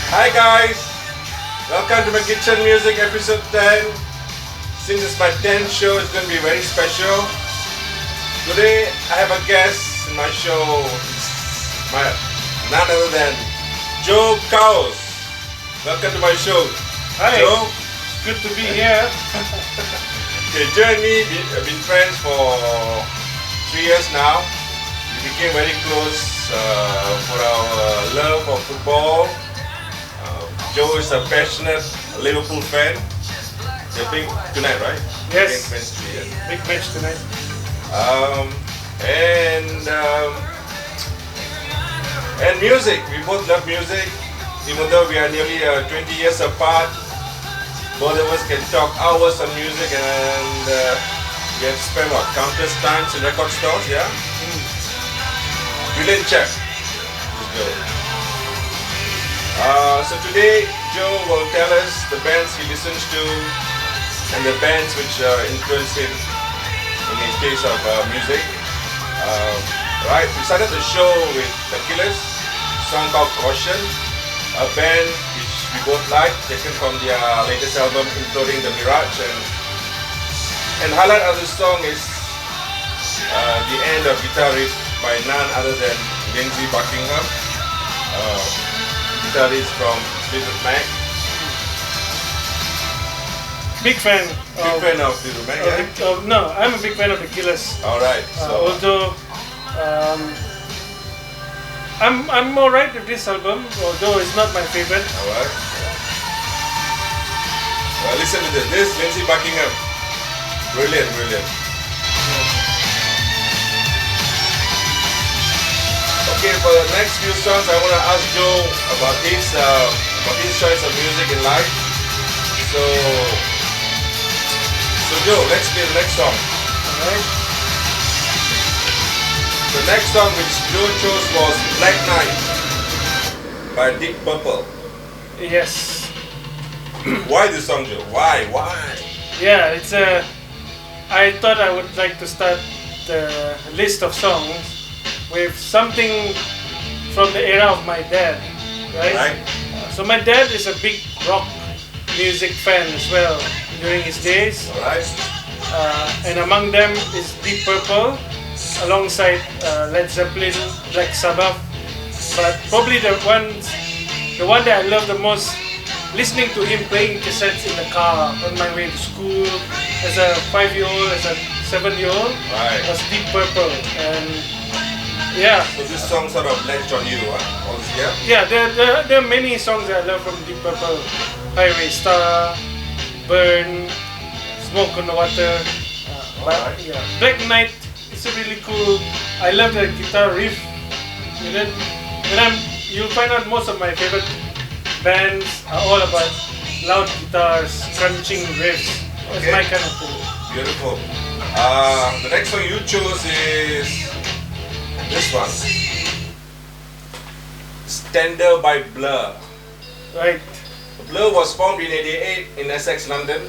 Hi guys, welcome to my kitchen music episode 10. Since it's my 10th show, it's going to be very special. Today I have a guest in my show. It's none other than Joe Kaos. Welcome to my show. Hi, Joe. good to be here. Okay, Joe and me have been friends for 3 years now. We became very close for our love of football. Joe is a passionate Liverpool fan. They're playing tonight, right? Yes. Big Big match tonight. And music. We both love music. Even though we are nearly 20 years apart, both of us can talk hours on music, and we have spent countless times in record stores. Yeah. Brilliant chap. Joe. So today Joe will tell us the bands he listens to and the bands which influenced him in his taste of music. Right, we started the show with The Killers, a song called Caution, a band which we both like, taken from their latest album including The Mirage, and highlight of the song is the end of guitar riff by none other than Lindsey Buckingham, guitarist from Fleetwood Mac. Big fan. Big fan of Fleetwood Mac, yeah? No, I'm a big fan of The Killers. Alright, so Although I'm alright with this album, although it's not my favorite. alright. Well, listen to this. This is Lindsey Buckingham. Brilliant, brilliant. Okay, for the next few songs, I want to ask Joe about his choice of music in life. So Joe, let's play the next song. Alright. The next song which Joe chose was Black Knight by Deep Purple. Yes. Why this song, Joe? Why? Yeah, it's I thought I would like to start the list of songs with something from the era of my dad, right? Right. So my dad is a big rock music fan as well during his days, Alright. and among them is Deep Purple, alongside Led Zeppelin, Black Sabbath. But probably the one that I love the most, listening to him playing cassettes in the car on my way to school as a 5-year-old, as a 7-year-old, Right. was Deep Purple. And yeah, So this song sort of latched on you, huh? Also, yeah? yeah, there are many songs that I love from Deep Purple. Highway Star, Burn, Smoke on the Water. But Alright. yeah, Black Knight is a really cool. I love the guitar riff. And then you'll find out most of my favorite bands are all about loud guitars, crunching riffs. That's Okay. my kind of thing. Beautiful. The next song you chose is this one. Stander by Blur. Right. Blur was formed in '88 in Essex, London,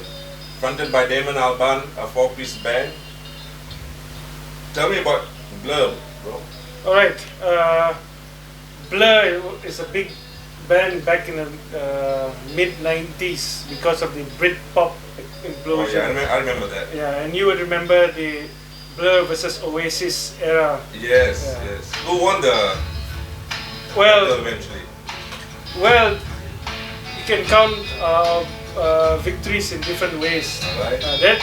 fronted by Damon Albarn, a 4-piece band. Tell me about Blur, bro. Alright. Blur is a big band back in the mid-90s because of the Britpop Oh implosion. yeah, I remember that. Yeah, and you would remember the Blur versus Oasis era. Yes, Yeah. yes. Who won the Well, battle eventually? well, you can count victories in different ways. Alright. That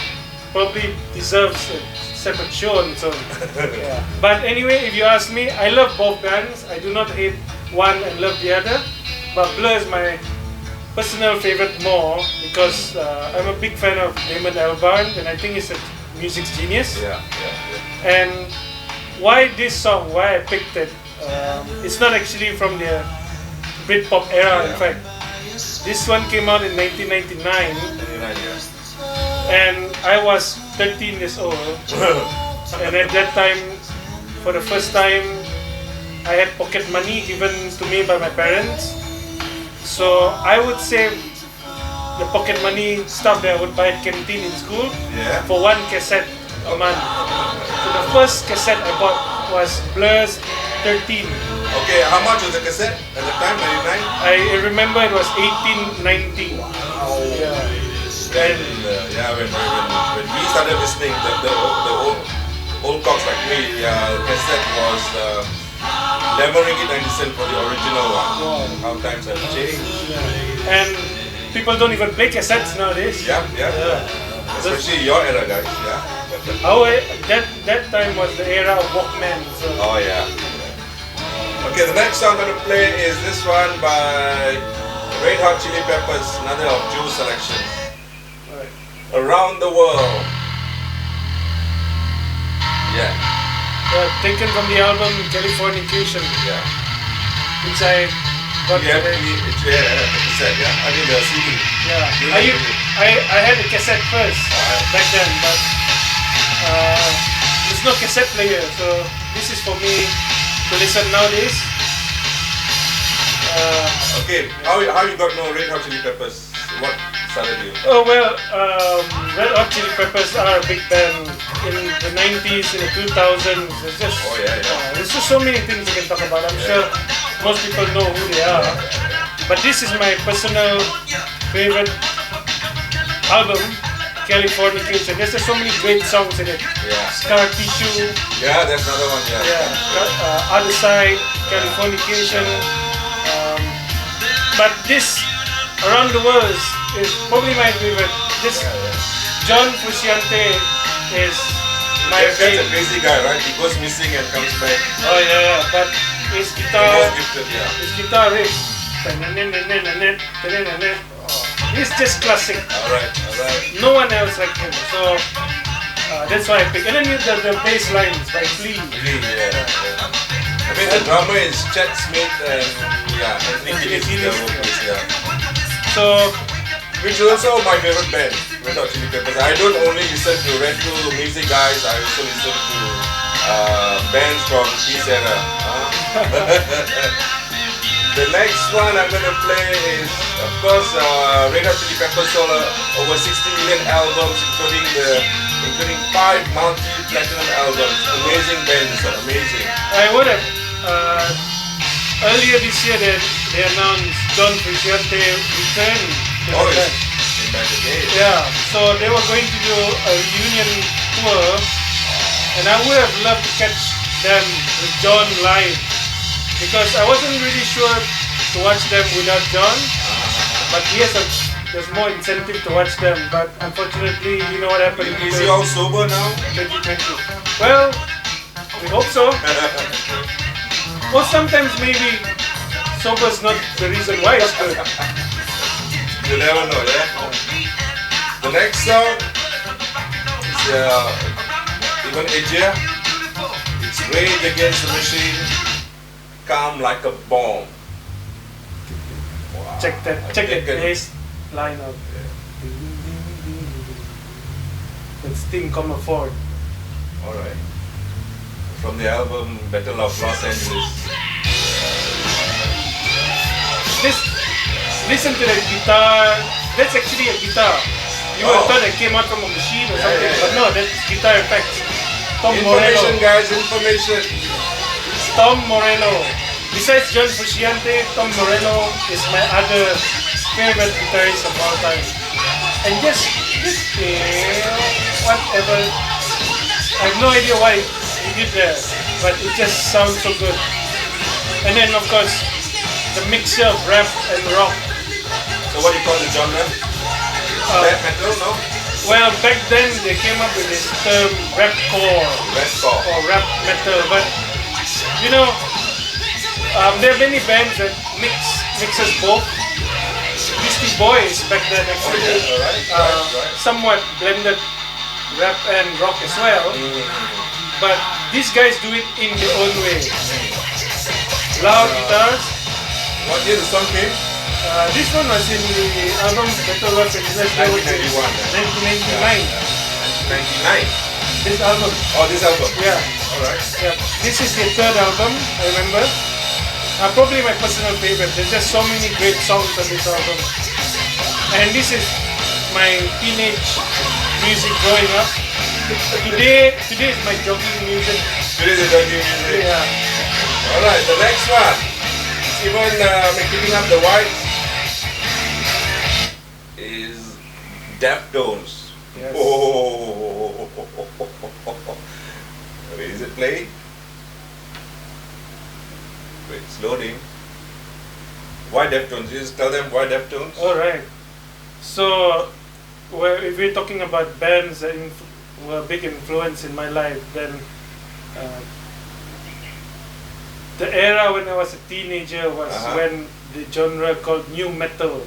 probably deserves a separate show on its own. Yeah. But anyway, if you ask me, I love both bands. I do not hate one and love the other. But Blur is my personal favorite more because I'm a big fan of Damon Albarn, and I think he's a music genius. Yeah. And why this song? Why I picked it? It's not actually from the Britpop era. In Yeah. fact, this one came out in 1999, and I was 13 years old. And at that time, for the first time, I had pocket money given to me by my parents. So I would save the pocket money stuff that I would buy at canteen in school Yeah. for one cassette a month. So the first cassette I bought was Blur's 13. Okay, how much was the cassette at the time? 99? I remember it was 1890. Wow. Yeah. Then, when we started listening, the old cocks like me, cassette was RM 90 for the original one. Wow. How times have changed. Yeah. And people don't even play cassettes nowadays. Yeah. Especially your era, guys. Yeah. That time was the era of Walkman. So. Oh yeah. Okay, the next song I'm gonna play is this one by Red Hot Chili Peppers, another of Joe's selection. Right. Around the World. Yeah. Taken from the album Californication. Yeah. Which I got You have the cassette, yeah? I mean the CD. Yeah. I had a cassette first back then, but there's no cassette player, so this is for me to listen nowadays. Okay, how you got no Red Hot Chili Peppers? What started you? Oh well, Red Hot Chili Peppers are a big band in the 90s, in the 2000s. There's just so many things you can talk about. I'm sure most people know who they are. But this is my personal favorite album, Californication. There's just so many great songs in it. Yeah. Scar Tissue. Yeah, that's another one. Yeah. Other Side, Californication. But this Around the World is probably my favorite. This John Frusciante is my That's a favorite. crazy guy, right? He goes missing and comes back. Oh yeah, but his guitar, Gifted, yeah. his guitar riff, it's just classic. Alright. No one else like him. So that's why I picked. And then the bass lines by Flea. Yeah. I mean the drummer is Chet Smith and Anthony Kiedis, the vocalist, yeah. So Which is also my favorite band, Red Hot Chili Peppers. I don't only listen to retro music guys, I also listen to bands from this era. The next one I'm going to play is, of course, Red Hot Chili Peppers sold over 60 million albums, including 5 multi-platinum albums. Amazing bands, amazing. I would have earlier this year they announced John Frusciante return to the band. Back again. Yeah, so they were going to do a reunion tour, and I would have loved to catch them with John live, because I wasn't really sure to watch them without John, but there's more incentive to watch them, but unfortunately, you know what happened. Is he all sober now? 2020. Well, we hope so. Or sometimes maybe sober's not the reason why it's good. You never know, yeah? The next song is even edgier. It's Rage Against the Machine, Calm Like a Bomb. Wow. Check that bass line out. That Sting come afford. Alright. From the album Battle of Los Angeles. Listen to the guitar. That's actually a guitar. You would have thought it came out from a machine or something, but no, that's guitar effects. Information, guys, information. Tom Morello. Besides John Frusciante, Tom Morello is my other favorite guitarist of all time. And just whatever. I have no idea why he did that, but it just sounds so good. And then of course, the mixture of rap and rock. So what do you call the genre? Rap metal, no? Well, back then they came up with this term rapcore. Or rap metal, but you know, there are many bands that mixes both. Beastie Boys back then actually somewhat blended rap and rock as well. But these guys do it in their own way. Loud guitars. What year the song came? This one was in the album Battle of Los Angeles 1999. 1999. This album. Oh, this album? Yeah. Alright. Yeah. This is the third album, I remember. Probably my personal favorite. There's just so many great songs on this album. And this is my teenage music growing up. Today is my jogging music. Today is the jogging music? Yeah. Alright, the next one. It's even keeping up the whites is Deftones. Yes. Oh. Wait, is it playing? Wait, it's loading. Why Deftones? You just tell them why Deftones. Alright. So, if we're talking about bands that were a big influence in my life, then the era when I was a teenager was when the genre called new metal.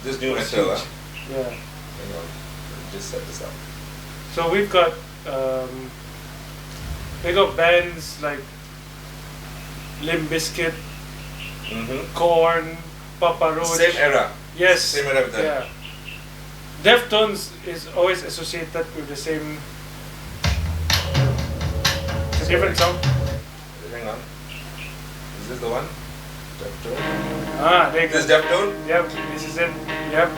This new metal, huh? Yeah. Hang on, let me just set this up. So we got bands like Limp Bizkit, Korn, Papa Roach. Same era. Yes. Same era with them. Yeah. Deftones is always associated with the same. It's a different sound. Hang on. Is this the one? Deftone. There you go. This Deftone? Yep, this is it. Yep.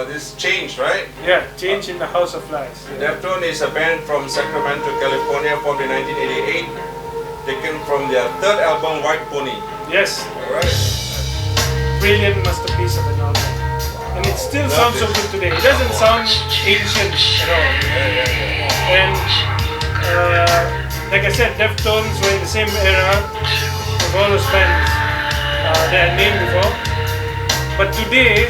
This Change, right? Yeah, Change in the House of Flies. Deftone is a band from Sacramento, California, formed in 1988, taken from their third album, White Pony. Yes. Alright. Brilliant masterpiece of an album. And it still sounds so good today. It doesn't sound ancient at all. Yeah. And like I said, Deftones were in the same era of all those bands that I named before. But today,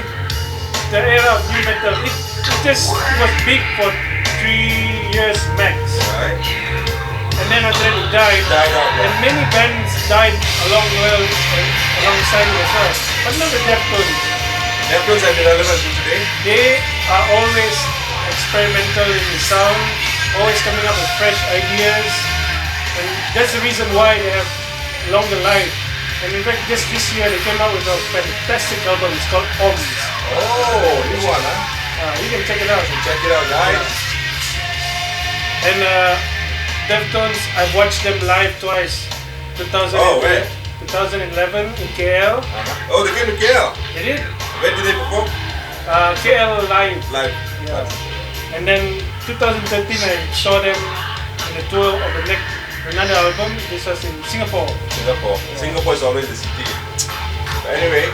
the era of new metal, it was big for 3 years max. Right. And then after that it died. Died out, yeah. And many bands died alongside it as well. But not the Deftones. Deftones have been relevant to today. They are always experimental in the sound, always coming up with fresh ideas. And that's the reason why they have longer life. And in fact, just this year they came out with a fantastic album. It's called Oms. Oh, new one, huh? You can check it out. Check it out, guys. And Deftones, I've watched them live twice. 2011 in KL. Oh, they came to KL. They did. Where did they perform? KL live. Live. Yeah. And then 2013 I saw them in the tour of another album. This was in Singapore. Yeah. Singapore is always the city. But anyway,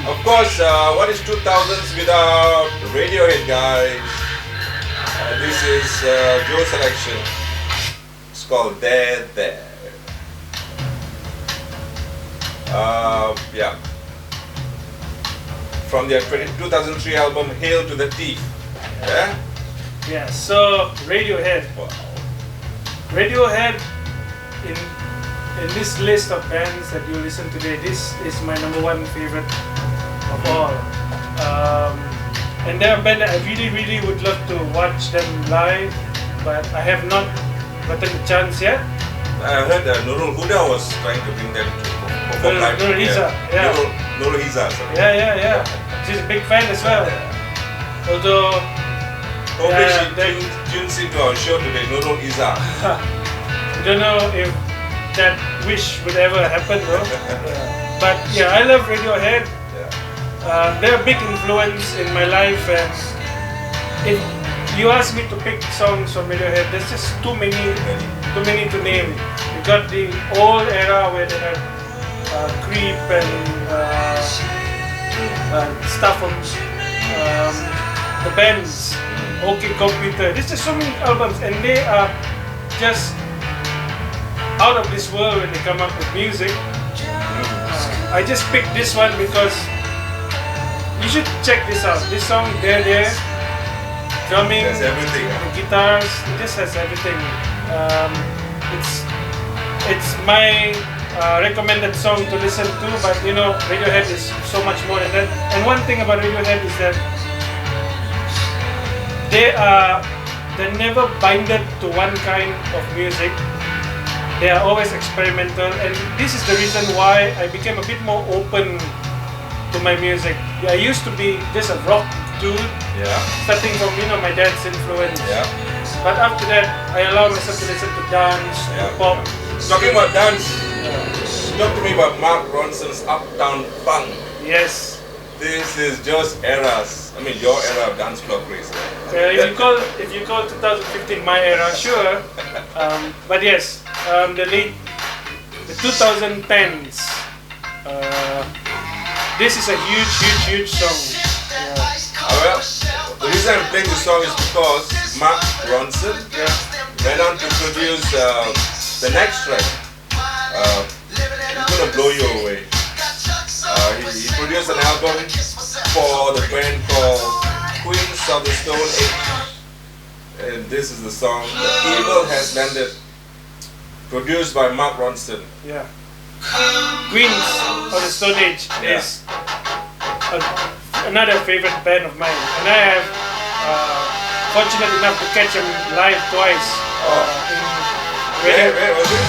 of course, what is 2000s without Radiohead, guys? This is Joe's selection. It's called There. Yeah. From their 2003 album Hail to the Thief. Yeah? Yeah, so Radiohead. Wow. Radiohead, in this list of bands that you listen today, this is my #1 favorite of all. And they're a band that I really would love to watch them live, but I have not gotten the chance yet. I heard Nurul Huda was trying to bring them to perform live. Nurul Hiza, yeah. Nurul Hiza. Yeah. She's a big fan as well. Although, hopefully she tunes into our show today, Nurul Hiza. I don't know if that wish would ever happen though. But yeah, I love Radiohead. They're a big influence in my life, and if you ask me to pick songs from Radiohead, there's just too many to name. You got the old era where they had Creep and stuff from the bands, OK Computer. There's just so many albums, and they are just out of this world when they come up with music. I just picked this one because you should check this out. This song, There, drumming, has everything. The guitars, it just has everything. It's my recommended song to listen to, but you know, Radiohead is so much more than that. And one thing about Radiohead is that they're never binded to one kind of music. They are always experimental, and this is the reason why I became a bit more open to my music. I used to be just a rock dude, starting from my dad's influence. But after that, I allowed myself to listen to dance, to pop. Talking about dance, talk to me about Mark Ronson's Uptown Funk. Yes. This is just eras. I mean, your era of dance floor craze. If you call 2015 my era, sure. But yes, the late the 2010s. This is a huge song. Well, the reason I'm playing this song is because Mark Ronson went on to produce the next track. It's gonna blow you away. He produced an album for the band called Queens of the Stone Age. And this is the song, The Evil Has Landed, produced by Mark Ronson. Yeah. Queens of the Stone Age is another favorite band of mine, and I have fortunate enough to catch them live twice. Where was it?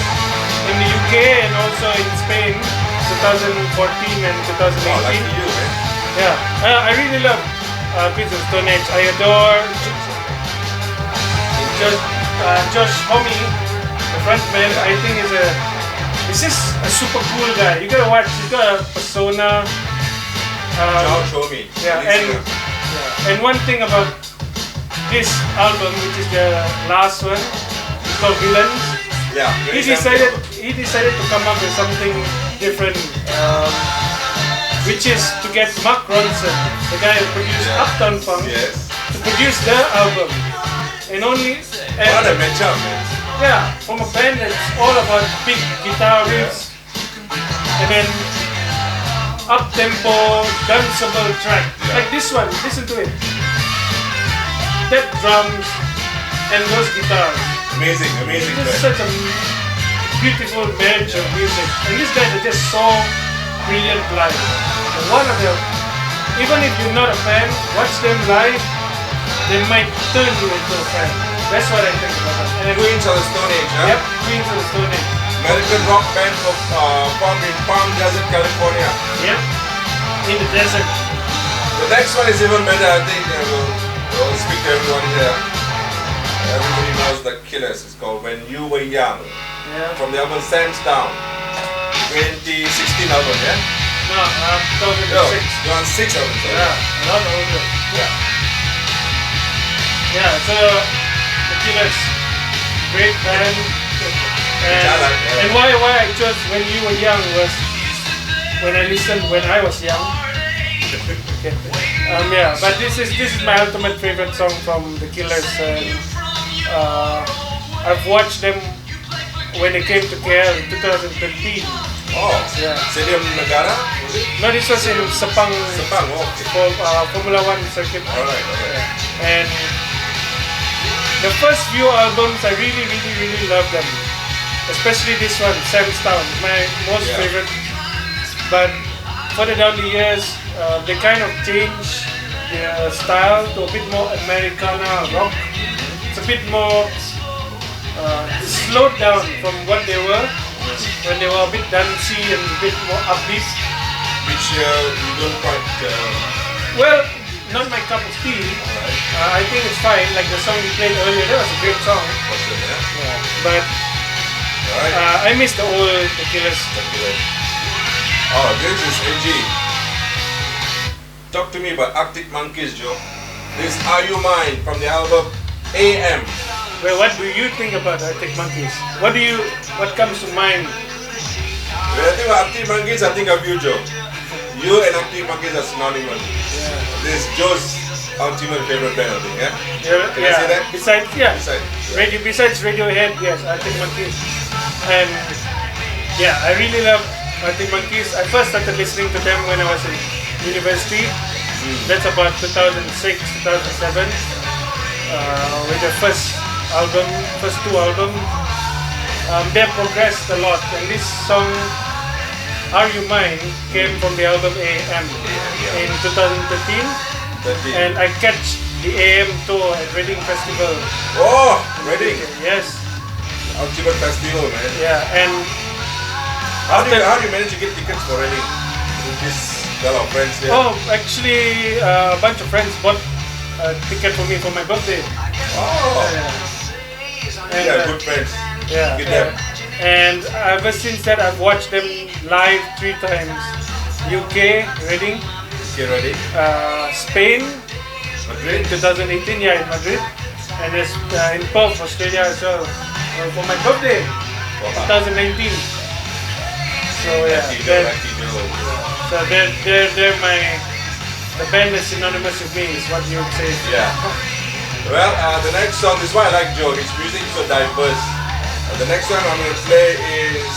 In the UK and also in Spain, 2014 and 2018. Oh, lucky you, man. Yeah, I really love Queens of the Stone Age. I adore Josh Homme, the frontman. I think he's just a super cool guy. You gotta watch. He's got a persona. Josh Homme. And one thing about this album, which is the last one, it's called Villains. Yeah. He decided to come up with something different, which is to get Mark Ronson, the guy who produced Uptown Funk, to produce their album. And what a matchup, man. Yeah, from a band that's all about big guitar riffs, and then up-tempo, danceable track. Like this one, listen to it. That drums and those guitars. Amazing It's just such a beautiful marriage of music. And these guys are just so brilliant live. And even if you're not a fan, watch them live, they might turn you into a fan. That's what I think about them. And Queens of the Stone Age, huh? Yep, Queens of the Stone Age. American rock band formed in Palm Desert, California. Yep, in the desert. The next one is even better, I think. We'll speak to everyone here. Everybody knows the Killers. It's called When You Were Young. Yeah. From the album Sandstown. 2016 album, yeah? No, 2006. You're on 6 albums, sorry. Yeah, a lot older. Yeah. Yeah, so the Killers, great band. And why I chose When You Were Young was when I listened when I was young. Okay. But this is my ultimate favorite song from the Killers. I've watched them when they came to KL in 2013. Oh, yeah. Stadium Nagara? No, this was in Sepang. Sepang, okay. For Formula 1 circuit. Alright. And the first few albums, I really love them. Especially this one, Sandstown, my most favorite. But further down the years, they kind of changed their style to a bit more Americana rock. It's a bit more slowed down from what they were when they were a bit dancey and a bit more upbeat. Which you don't quite... Well, not my cup of tea. I think it's fine. Like the song we played earlier, that was a great song. But I miss the Killers. Oh, this is NG. Talk to me about Arctic Monkeys, Joe. This is Are You Mine from the album AM. Well, what do you think about Arctic Monkeys? What comes to mind? When I think of Arctic Monkeys, I think of you, Joe. You and Arctic Monkeys are synonymous. Yeah. This is Joe's ultimate favorite band, I think, yeah? Can I say that? Besides Radiohead, yes, Arctic Monkeys. And yeah, I really love Arctic Monkeys. I first started listening to them when I was in university. That's about 2006, 2007. With the first two albums. They progressed a lot, and this song Are You Mine came from the album AM in 2013. And I catch the AM tour at Reading Festival. Oh, Reading! Yes. Ultimate festival, man. Yeah, and how do you manage to get tickets for Reading? With this girl of friends there? Oh, actually, a bunch of friends bought a ticket for me for my birthday. Oh! Good friends. Yeah. Get them. And ever since that, I've watched them live 3 times. UK, Reading. Spain, Madrid. 2018, in Madrid. And in Perth, Australia as well. For my birthday, 2019. So yeah, Lucky Joe, Lucky Joe. so they're the band that's synonymous with me is what you would say. Yeah. Well, the next song is why I like Joe. His music is so diverse. The next one I'm going to play is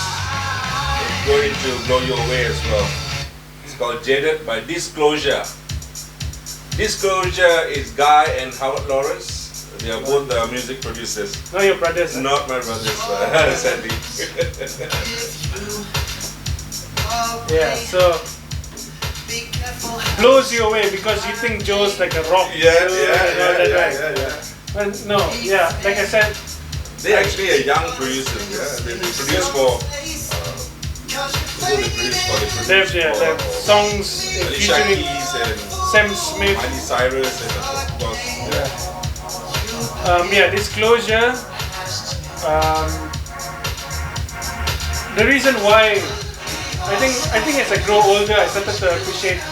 going to blow you away as well. It's called Jaded by Disclosure. Disclosure is Guy and Howard Lawrence. They are both music producers. Not your brothers. Not my brothers, sadly. Yeah, so blows you away because you think Joe's like a rock. Yeah. But no, yeah, like I said, They actually are young producers. Yeah, they produce for. They they've songs Alicia featuring Keys and Sam Smith. Miley Cyrus and of course. Disclosure. The reason why I think as I grow older, I started to appreciate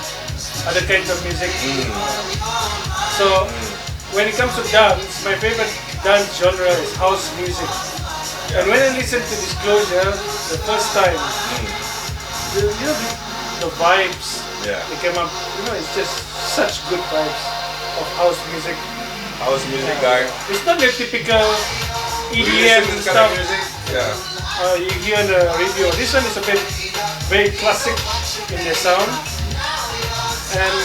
other kinds of music. So when it comes to dance, my favorite dance genre is house music. And when I listened to Disclosure the first time, the vibes they came up. It's just such good vibes of house music. House music guy. It's not the typical Do you EDM listen to this stuff kind of music? Yeah. you hear on the radio. This one is a bit very classic in the sound, and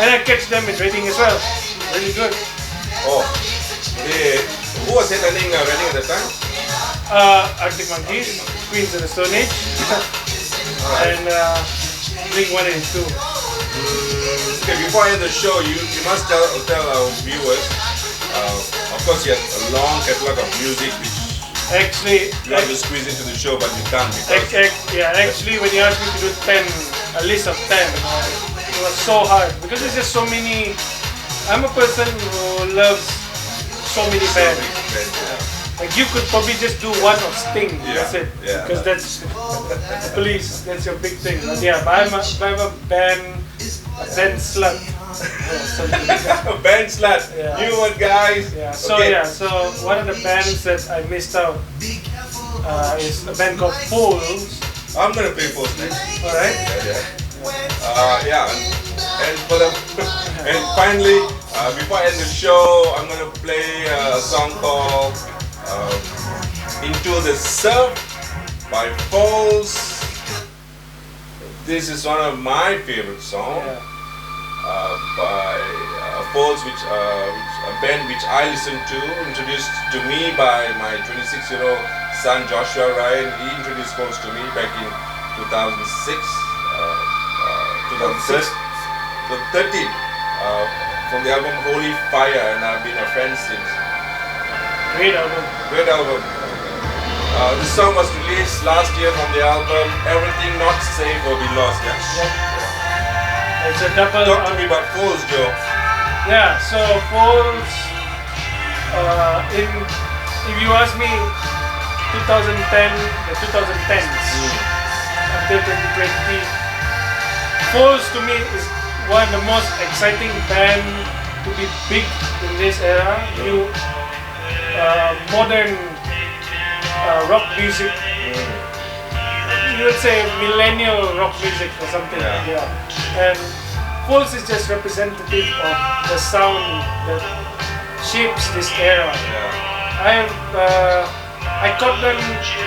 and I catch them in Reading as well. Really good. Oh, who was headlining Reading at the time? Arctic Monkeys, Queens of the Stone Age, and Blink-182. Okay, before I end the show, you must tell our viewers. Of course, you have a long catalog of music which Actually, you want to squeeze into the show, but you can't because actually, when you asked me to do a list of 10, it was so hard because there's just so many. I'm a person who loves so many bands. Like you could probably just do one of Sting. That's it. Because that's Police. That's your big thing. But I'm a band slut. Band slut. You what guys? So one of the bands that I missed out is a band called Fools. I'm gonna play Fools next. All right. And finally, before I end the show, I'm gonna play a song called Into the Surf by Fools. This is one of my favorite songs. By Fools, which a band which I listened to, introduced to me by my 26-year-old son Joshua Ryan. He introduced Fools to me back in 2006, 2013, from the album Holy Fire, and I've been a fan since. Great album. Great album. This song was released last year from the album Everything Not Safe or Be Lost. It's a double. Talk to me about Fools, Joe. Yeah, so Fools, if you ask me, 2010, the 2010s until 2020, Fools to me is one of the most exciting band to be big in this era. New modern rock music. You would say millennial rock music or something. And Fools is just representative of the sound that shapes this era. I caught them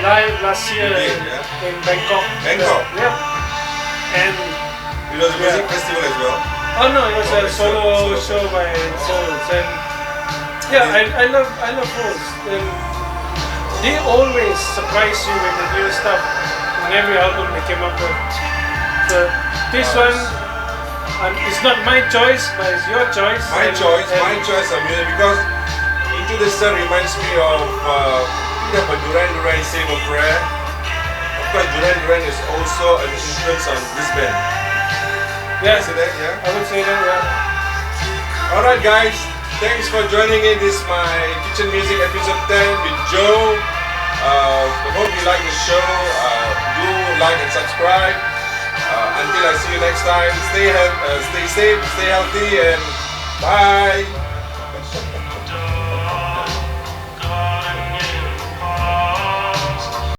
live last year in Bangkok. And it was a music festival as well. Oh no, it was a solo show by Fools, and I love Fools. They always surprise you with the new stuff in every album they came up with. So this one, it's not my choice, but it's your choice. My choice of music, because Into the Sun reminds me of Duran Duran Save a Prayer. Of course, Duran Duran is also an influence on this band. Can I say that? I would say that. Alright guys, thanks for joining in. This is my Kitchen Music episode 10 with Joe. I hope you like the show. Do like and subscribe. Until I see you next time, stay safe, stay healthy, and bye.